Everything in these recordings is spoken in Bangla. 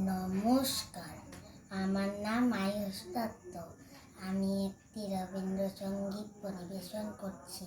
নমস্কার, আমার নাম আয়ুষ দত্ত। আমি একটি রবীন্দ্রসঙ্গীত পরিবেশন করছি।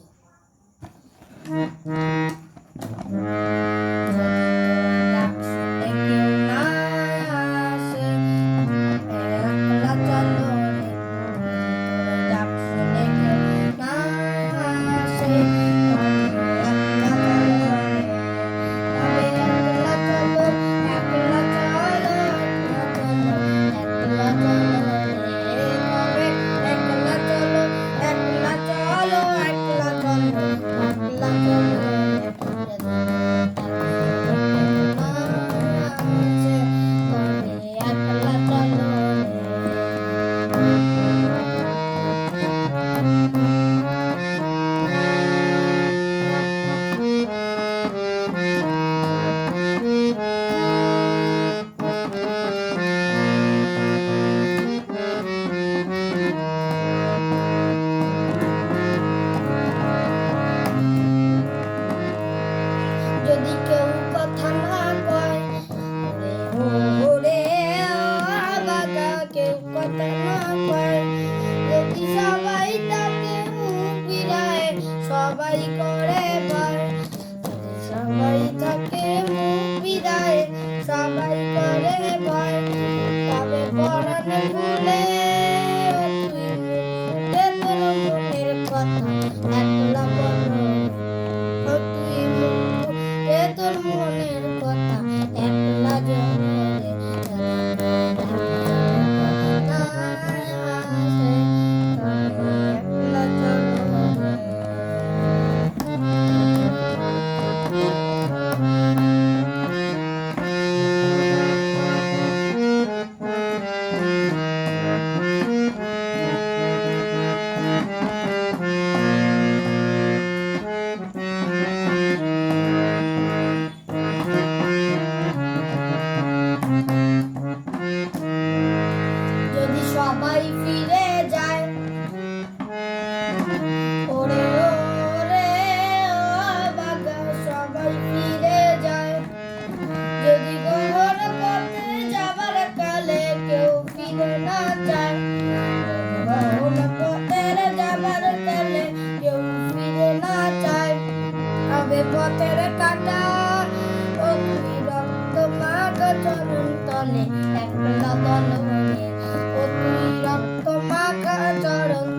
যদি কেউ কথা না কয়, ওরে বাবা, কেউ কথা না কয়, যদি সবাই তাকে মুখ ফিরায়, সবাই করে ভয়, যদি সবাই তাকে মুখ ফিরায়, সবাই করে ভয়, তবে পরাণ খুলে তুই মুখে তোর মনের কথা একলা বলো, তুই মুখে তোর মনের কথা একলা জলে সবাই ফিরে যায়, ওরে ওরে ও বাবা, সবাই ফিরে যায়, যদি গহর পথে যাবার কালে কেউ ফিরে না যায়, গহর পথে যাবার কালে কেউ ফিরে না যায়, তবে পথের কাটা ও তুই রক্ত মাখা চরণ তলে একলা দল হয়ে, ও তুই রক্ত মাখা চরণ